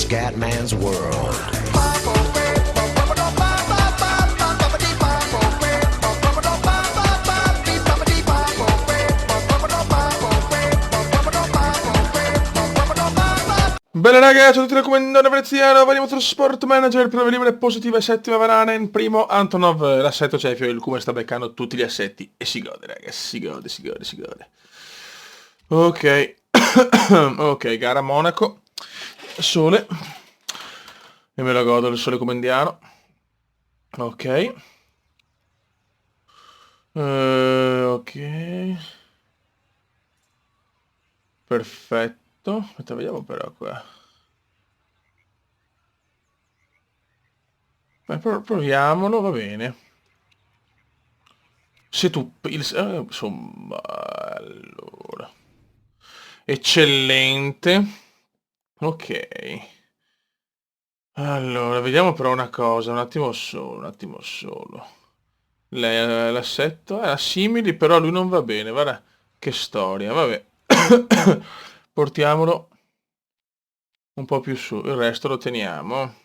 Scatman's World. Bene ragazzi, tutti raccomandano Veneziano, veniamo sullo Sport Manager per venire positiva settima Vananen, primo Antonov, l'assetto Cefio, il come sta beccando tutti gli assetti e si gode ragazzi, si gode. Ok, ok, gara Monaco, sole, e me lo godo il sole come indiano, ok, ok, perfetto, aspetta vediamo però qua. Proviamolo, va bene. Se tu... insomma... Allora... Eccellente. Ok. Allora, vediamo però una cosa, un attimo solo, un attimo solo. L'assetto era simili, però lui non va bene, guarda che storia, vabbè. Portiamolo un po' più su, il resto lo teniamo.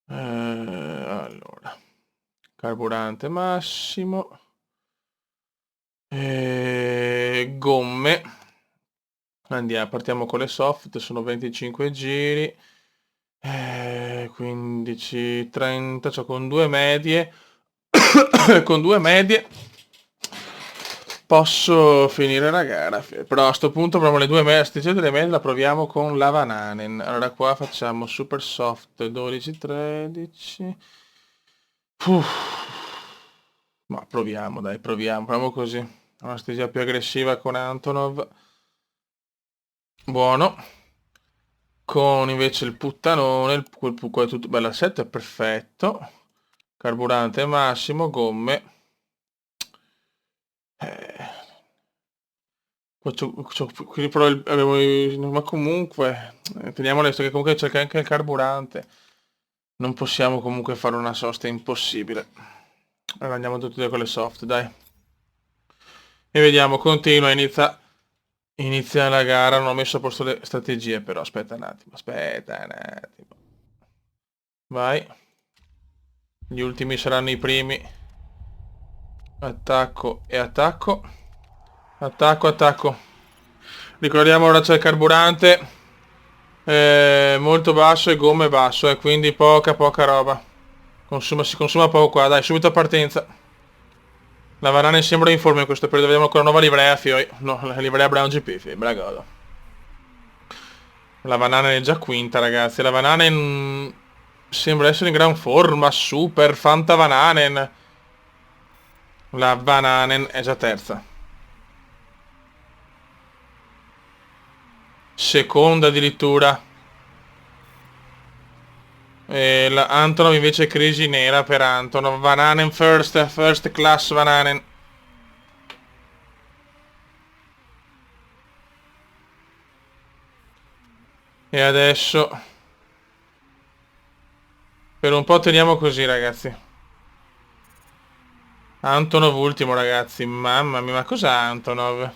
Allora, carburante massimo. Gomme. Andiamo, partiamo con le soft, sono 25 giri. 15, 30, cioè con due medie. Con due medie posso finire la gara. Però a sto punto proviamo le due medie, sticce delle medie la proviamo con la Vananen. Allora qua facciamo super soft 12, 13. Ma proviamo, dai, proviamo così. Una strategia più aggressiva con Antonov. Buono. Con invece il puttanone, quel tutto bello assetto è perfetto. Carburante massimo, gomme. Qui però ma comunque, teniamo adesso che comunque c'è anche il carburante. Non possiamo comunque fare una sosta, è impossibile. Allora andiamo tutti e due con le soft, dai. E vediamo, continua, inizia la gara, non ho messo a posto le strategie però, aspetta un attimo. Vai. Gli ultimi saranno i primi. Attacco e attacco. Attacco. Ricordiamo ora c'è il carburante. Molto basso e gomme basso, quindi poca roba. Si consuma poco qua, dai, subito a partenza. La Varane sembra in forma in questo periodo, vediamo con la nuova livrea, fioi. No, la livrea Brown GP, fioi, bragodo. La Vananen è già quinta, ragazzi. La Vananen sembra essere in gran forma, super, Fanta Vananen. La Vananen è già terza. Seconda addirittura. E la Antonov invece è crisi nera per Antonov. Vananen first class Vananen. E adesso per un po' teniamo così ragazzi. Antonov ultimo ragazzi. Mamma mia, ma cos'ha Antonov?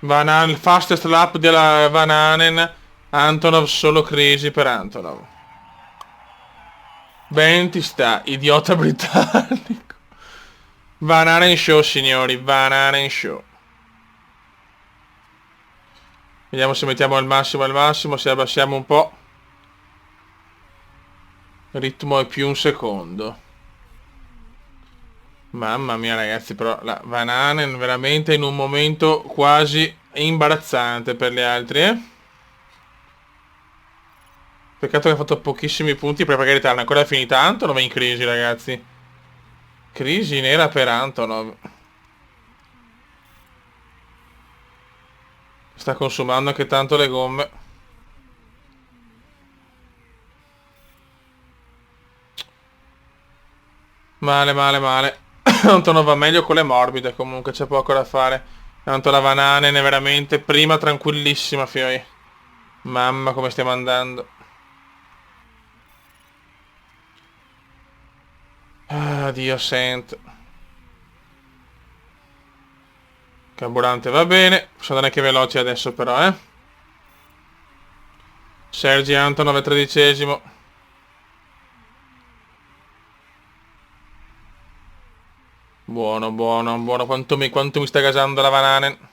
Il fastest lap della Vananen. Antonov solo crisi per Antonov. Ben ti sta, idiota britannico. Vananen show signori, Vananen show. Vediamo se mettiamo al massimo, se abbassiamo un po'. Il ritmo è più un secondo. Mamma mia ragazzi, però la Vananen veramente in un momento quasi imbarazzante per gli altri, eh? Peccato che ha fatto pochissimi punti per pagare non è ancora finita. Antonov è in crisi ragazzi. Crisi nera per Antonov. Sta consumando anche tanto le gomme. Male. Antonov va meglio con le morbide, comunque c'è poco da fare. Tanto la Vananen è veramente prima tranquillissima, fioi. Mamma come stiamo andando. Ah, Dio sento. Carburante va bene. Possiamo andare anche veloci adesso però, eh. Sergi Antonov è 13esimo. Buono, buono, buono. Quanto mi sta gasando la Vananen.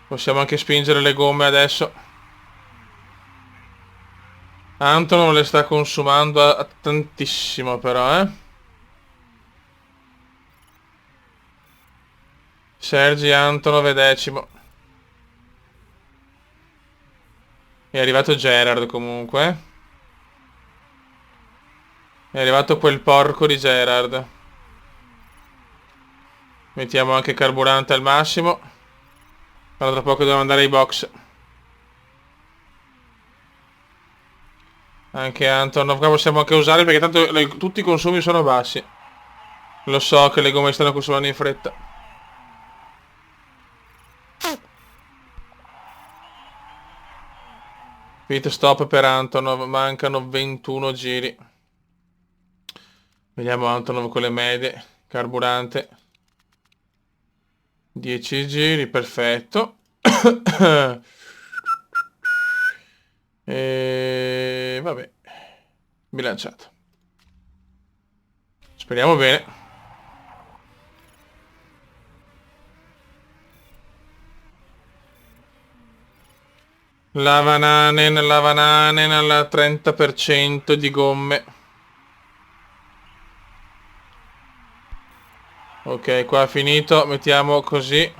Possiamo anche spingere le gomme adesso. Antonov le sta consumando a tantissimo però, eh. Sergi Antonov è 10º. È arrivato Gerard comunque. È arrivato quel porco di Gerard. Mettiamo anche carburante al massimo. Tra poco dobbiamo andare ai box. Anche Antonov qua possiamo anche usare perché tanto tutti i consumi sono bassi. Lo so che le gomme stanno consumando in fretta. Pit stop per Antonov, mancano 21 giri. Vediamo Antonov con le medie. Carburante. 10 giri, perfetto. E vabbè. Bilanciato. Speriamo bene. La Vananen al 30% di gomme. Ok, qua è finito. Mettiamo così.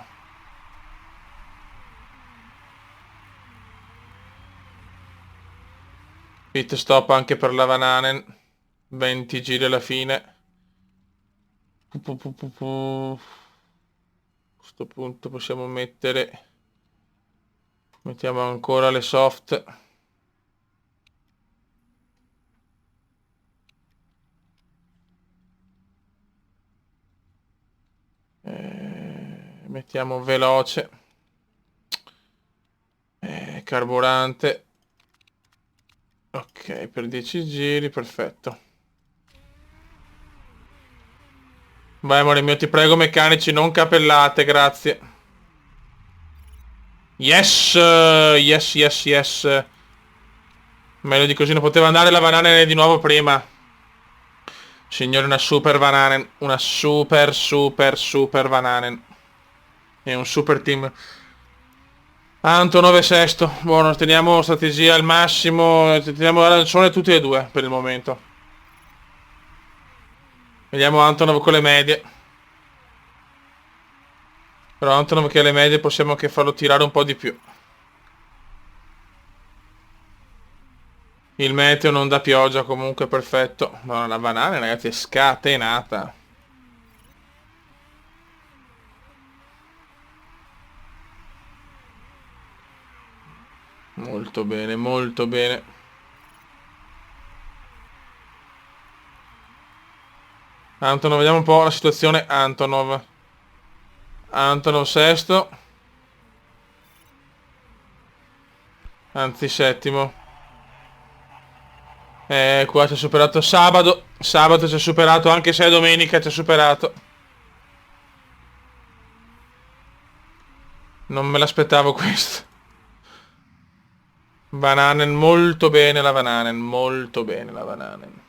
Pit stop anche per la Vananen. 20 giri alla fine. A questo punto possiamo mettere... Mettiamo ancora le soft. Mettiamo veloce. Carburante. Ok, per 10 giri, perfetto. Vai amore mio, ti prego meccanici, non cappellate, grazie. Yes, yes, yes, yes. Meglio di così non poteva andare la Vananen di nuovo prima. Signore, una super Vananen. Una super, super, super Vananen. E un super team. Antonov è sesto. Buono, teniamo strategia al massimo. Teniamo arancione tutti e due per il momento. Vediamo Antonov con le medie. Però Antonov che ha le medie possiamo anche farlo tirare un po' di più. Il meteo non dà pioggia comunque, perfetto. No, la Vananen ragazzi è scatenata. Molto bene, molto bene. Antonov, vediamo un po' la situazione. Antonov sesto. Anzi settimo. Qua ci ha superato sabato. Sabato ci ha superato anche se è domenica ci ha superato. Non me l'aspettavo questo. Vananen molto bene la Vananen. Molto bene la Vananen.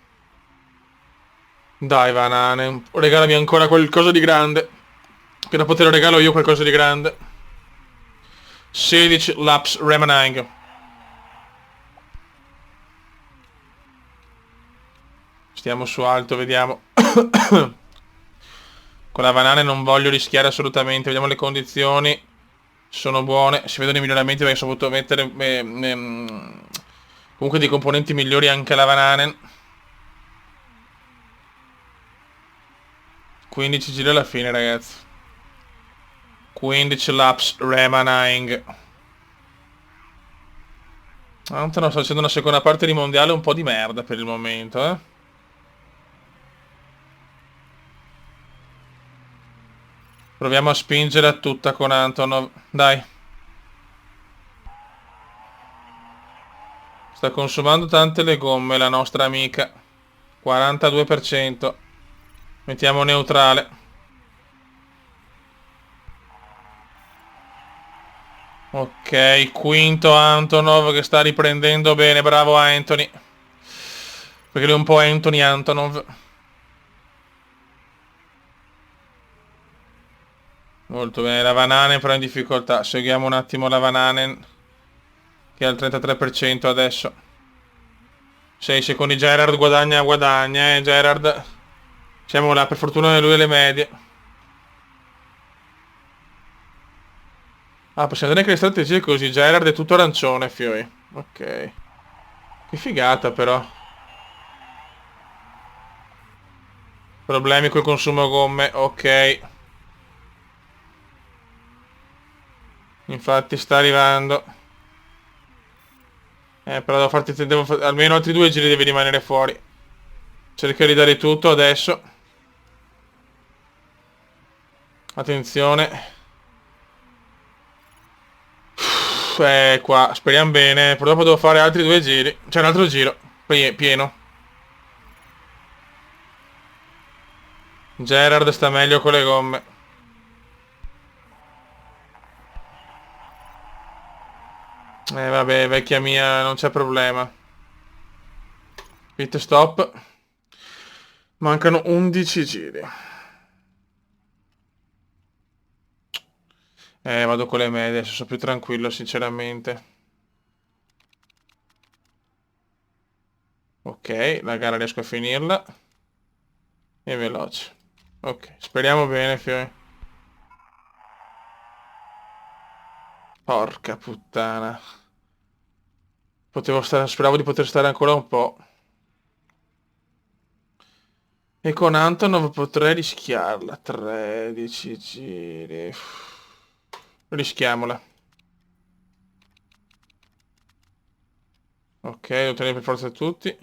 Dai Vananen. Regalami ancora qualcosa di grande. Che dopo te lo regalo io qualcosa di grande. 16 laps remaining. Stiamo su alto, vediamo. Con la Vananen non voglio rischiare assolutamente. Vediamo le condizioni. Sono buone. Si vedono i miglioramenti perché sono potuto mettere comunque dei componenti migliori anche alla Vananen. 15 giri alla fine ragazzi. 15 laps remaining. Antonov sta facendo una seconda parte di mondiale un po' di merda per il momento, eh. Proviamo a spingere a tutta con Antonov. Dai. Sta consumando tante le gomme la nostra amica. 42%. Mettiamo neutrale. Ok, quinto Antonov che sta riprendendo bene, bravo Anthony. Perché lui è un po' Anthony Antonov. Molto bene, la Vananen però in difficoltà. Seguiamo un attimo la Vananen, che è al 33% adesso. 6 secondi, Gerard guadagna, Gerard. Siamo là, per fortuna lui e le medie. Ah, possiamo vedere che le strategie così, Gerard è tutto arancione, fioi. Ok. Che figata però. Problemi col consumo gomme, ok. Infatti sta arrivando. Però almeno altri 2 giri devi rimanere fuori. Cerca di dare tutto adesso. Attenzione. Qua, speriamo bene. Purtroppo devo fare altri 2 giri. C'è un altro giro. Pieno. Gerard sta meglio con le gomme. Vabbè, vecchia mia, non c'è problema. Pit stop. Mancano 11 giri. Vado con le medie, adesso sono più tranquillo sinceramente. Ok, la gara riesco a finirla. E veloce. Ok, speriamo bene, fioi. Porca puttana. Speravo di poter stare ancora un po'. E con Antonov potrei rischiarla. 13 giri. Rischiamola. Ok, devo tenere per forza tutti.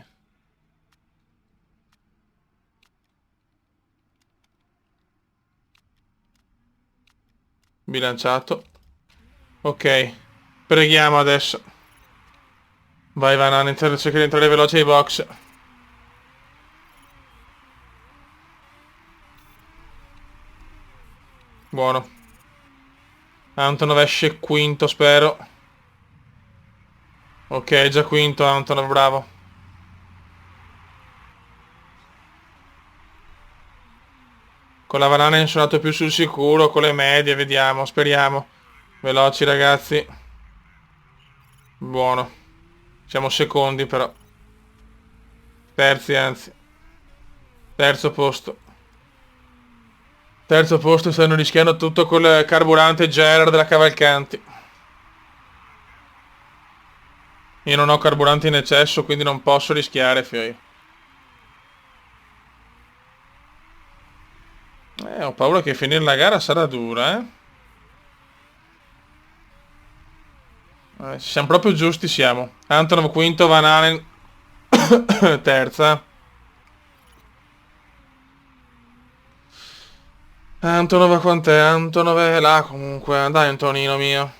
Bilanciato. Ok. Preghiamo adesso. Vai Van, cerca di entrare veloce ai box. Buono. Antonov esce quinto, spero. Ok, già quinto Antonov, bravo. Con la Vananen sono andato più sul sicuro, con le medie, vediamo, speriamo. Veloci ragazzi. Buono. Siamo secondi però. Terzi anzi. Terzo posto. Terzo posto, stanno rischiando tutto col carburante Gerard della Cavalcanti. Io non ho carburante in eccesso, quindi non posso rischiare, fioi. Ho paura che finire la gara sarà dura, siamo proprio giusti, siamo. Antonov quinto, Van Halen terza. Antonov quant'è? Antonov è là comunque. Dai Antonino mio.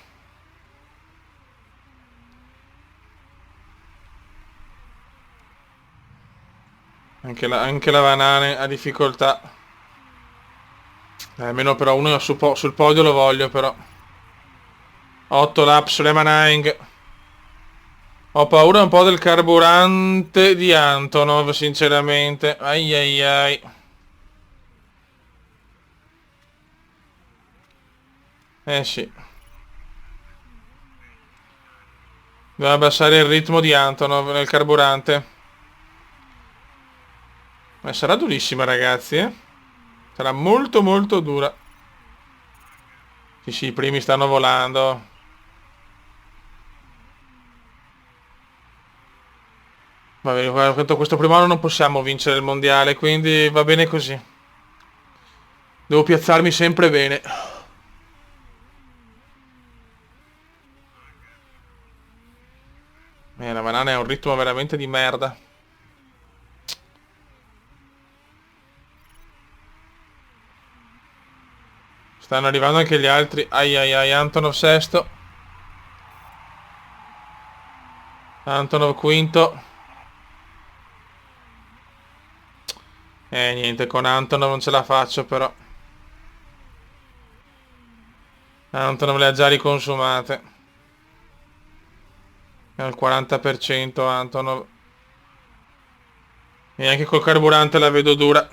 Anche la Van Halen ha difficoltà. Almeno però uno sul podio lo voglio però. 8 laps sulle Manning. Ho paura un po' del carburante di Antonov, sinceramente. Ai ai ai. Sì. Devo abbassare il ritmo di Antonov nel carburante. Ma sarà durissima ragazzi, Sarà molto molto dura. Sì sì, i primi stanno volando. Va bene, guarda, questo primo anno non possiamo vincere il mondiale, quindi va bene così. Devo piazzarmi sempre bene. La banana è un ritmo veramente di merda. Stanno arrivando anche gli altri. Ai ai ai, Antonov sesto. Antonov quinto. Niente, con Antonov non ce la faccio però. Antonov le ha già riconsumate. È al 40% Antonov. E anche col carburante la vedo dura.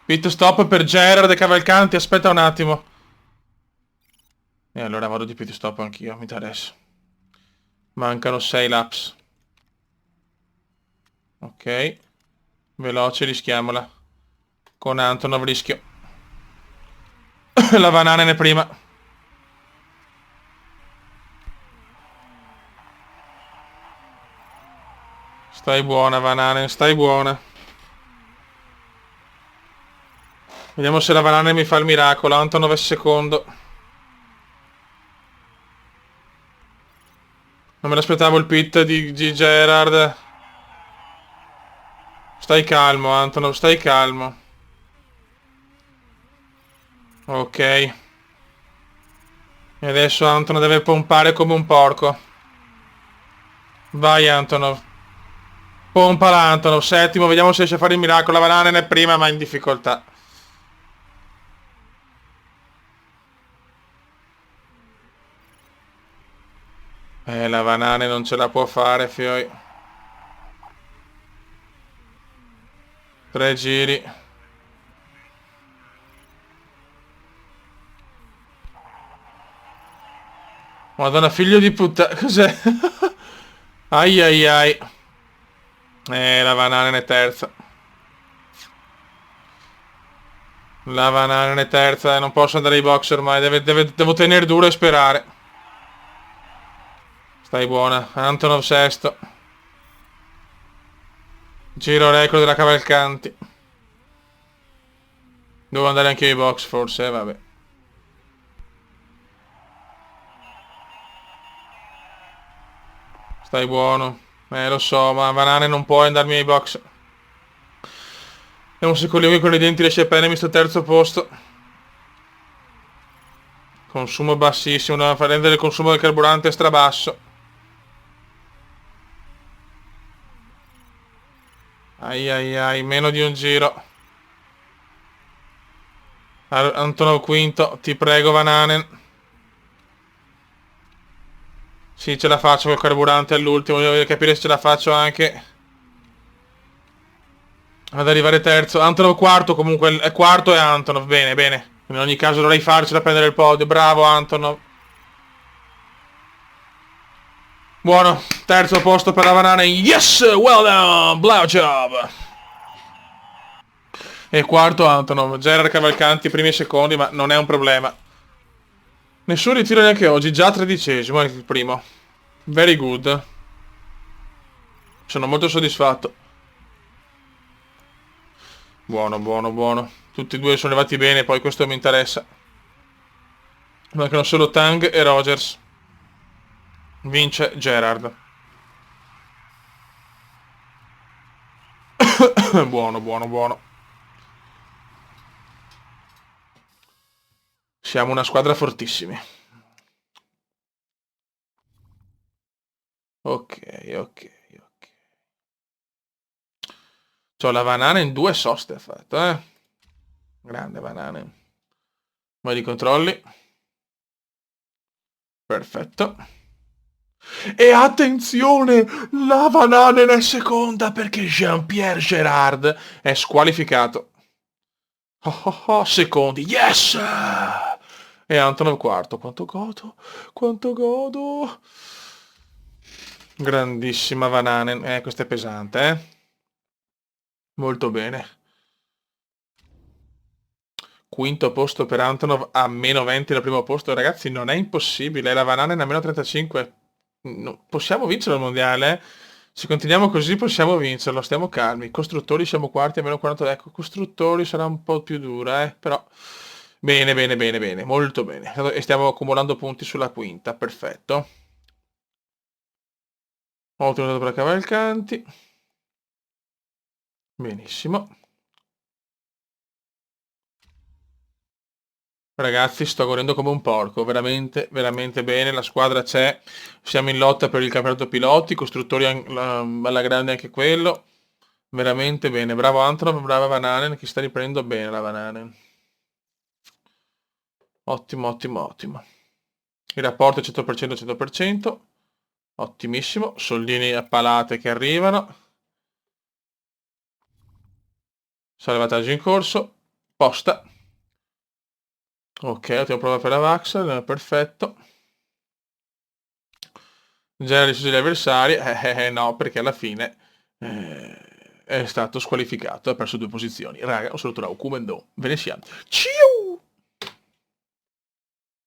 Pit stop per Gerard e Cavalcanti, aspetta un attimo. E allora vado di pit stop anch'io, mi interessa. Mancano 6 laps. Ok. Veloce, rischiamola. Con Antonov rischio. La Vanane ne prima. Stai buona, Vanane, stai buona. Vediamo se la Vanane mi fa il miracolo. Antonov è secondo. Non me l'aspettavo il pit di Gerard. Stai calmo, Antonov, stai calmo. Ok. E adesso Antonov deve pompare come un porco. Vai, Antonov. Pompa l'Antonov, settimo, vediamo se riesce a fare il miracolo. La Vanane è prima, ma in difficoltà. La Vanane non ce la può fare, fioi. 3 giri. Madonna, figlio di puttana. Cos'è? Ai ai ai. La Vanane è terza. La Vanane è terza. Non posso andare ai box ormai. Devo tenere duro e sperare. Stai buona. Antonov sesto. Giro record della Cavalcanti. Devo andare anche ai box forse, vabbè. Stai buono. Lo so, ma Vanane non può andarmi ai box. Vediamo se con i denti riesce a prendermi sto terzo posto. Consumo bassissimo, devo far rendere il consumo del carburante strabasso. Ai ai ai, meno di un giro. Antonov quinto, ti prego Vananen. Sì, ce la faccio col carburante all'ultimo, devo capire se ce la faccio anche ad arrivare terzo. Antonov quarto comunque, è quarto e Antonov, bene, bene. In ogni caso dovrei farcela prendere il podio, bravo Antonov. Buono, terzo posto per la Vananen, yes, well done, blow job. E quarto Antonov, Gerard Cavalcanti primi e secondi, ma non è un problema. Nessun ritiro neanche oggi, già tredicesimo è il primo. Very good. Sono molto soddisfatto. Buono, buono, buono. Tutti e due sono arrivati bene, poi questo mi interessa. Mancano solo Tang e Rogers. Vince Gerard. Buono, buono, buono. Siamo una squadra fortissimi. Ok, ok, ok. C'ho la banana in 2 soste, ha fatto, eh. Grande banana. Vai di controlli. Perfetto. E attenzione, la Vananen è seconda perché Jean-Pierre Gerard è squalificato. Oh, oh, oh, secondi, yes! E Antonov quarto, quanto godo, quanto godo. Grandissima Vananen, questo è pesante, eh. Molto bene. Quinto posto per Antonov a meno 20 al primo posto, ragazzi, non è impossibile, la Vananen a meno 35. No, possiamo vincere il mondiale, eh? Se continuiamo così possiamo vincerlo, stiamo calmi. Costruttori siamo quarti a meno 40, ecco, costruttori sarà un po' più dura, però bene, bene, bene, bene, molto bene. E stiamo accumulando punti sulla quinta, perfetto. Ottimo dato per Cavalcanti. Benissimo. Ragazzi, sto godendo come un porco, veramente, veramente bene, la squadra c'è, siamo in lotta per il campionato piloti, costruttori alla grande anche quello, veramente bene, bravo Antonov, brava Vananen, che sta riprendendo bene la Vananen. Ottimo, ottimo, ottimo. Il rapporto è 100% 100%, ottimissimo, soldini a palate che arrivano, salvataggio in corso, posta. Ok, ultima prova per la Vaxel, perfetto. Genera decisione degli avversari, no, perché alla fine è stato squalificato, ha perso 2 posizioni. Raga, un saluto da Okumendo, ve ne siamo. Ciao!